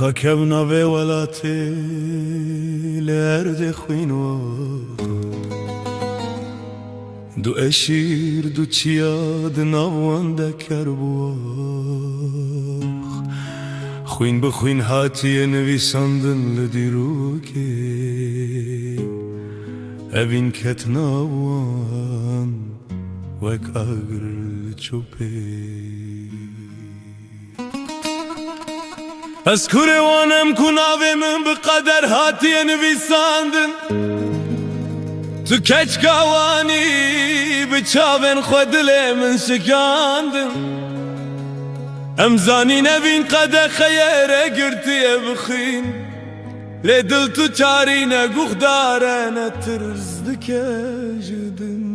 خاکم ناوی ولاتی لرد خوینو دو اشیر دو چیاد ناوانده کربو خوین بخوین هاتی نویساندن لدیرو که اوین کت ناوان وک اگر چوپی از کوروانم کناوی من بقدر هاتی نویساندن تو کچکاوانی بچاوین خودلی من شکاندن امزانی نوین قده خیره گرتیه بخین لی دل تو چاری نگوخ داره نترز دکجدن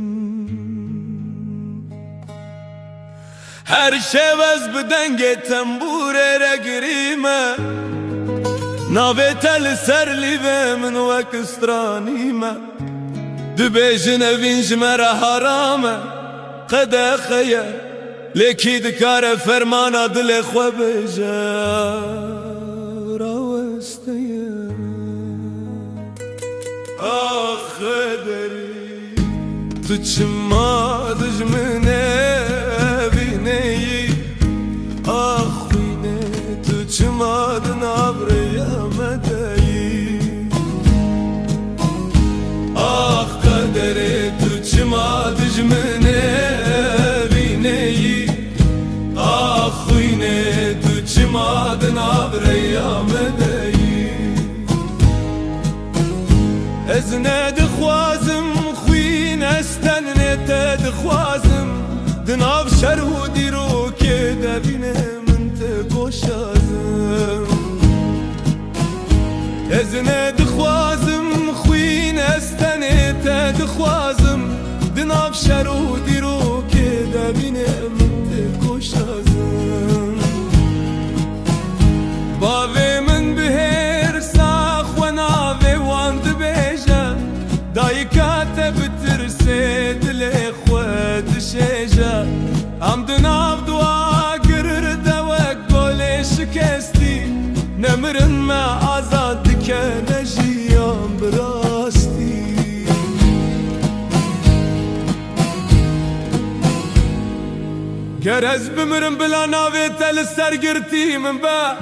هر شوز بدنگ تنبوره را گریمه ناوی تل سر لیوه من وک استرانیمه دو بیجن اوین جمره حرامه قده خیه لیکی دکار فرمانا دل خو بیجه راوستیه آخ دری تو چما دجمنه آخوینه تو چما دنابره مدهی آخ قدره تو چما دجمنه بینهی آخوینه تو چما دنابره مدهی از ندخوازم خوین استن ندخوازم دناب شرو دیرو که دبینه من تگوشازم از ندخوازم خوین استنه تدخوازم دناب شرو دیرو که دبینه من تگوشازم باوی من بهر ساخ و ناوی واند بیجه دایکات بترسه دل خود شیجه ام دناب دعا گرر دوک گل شکستی نمرن ما آزاد که نجیام براستی گرز بمرن بلا ناوی تل سرگرتی من با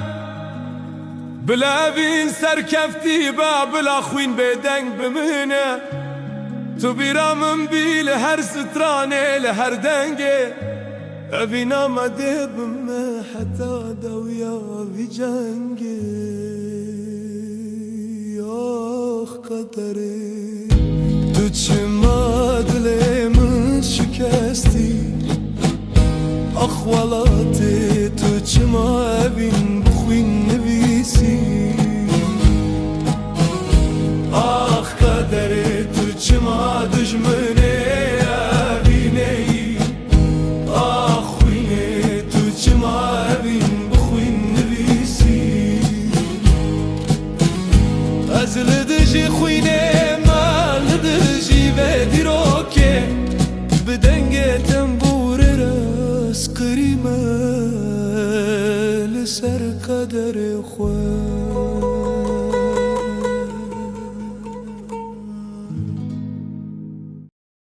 بلا بین سرکفتی با بلا خوین بدنگ بمنه تو بیرامم بی لهر سترانه لهر دنگه اوین آمده بمه حتی دویا وی جنگه آخ قدره تو چما دل من شکستی آخ ولاته تو چما اوین بخوین نویسی آخ قدره تو چما دجمنه بینهی آخوینه تو چما اوین بخوین نویسی از لدجی خوینه ما لدجی و دیروکه بدنگ تنبور راس قریمه لسر قدر خواه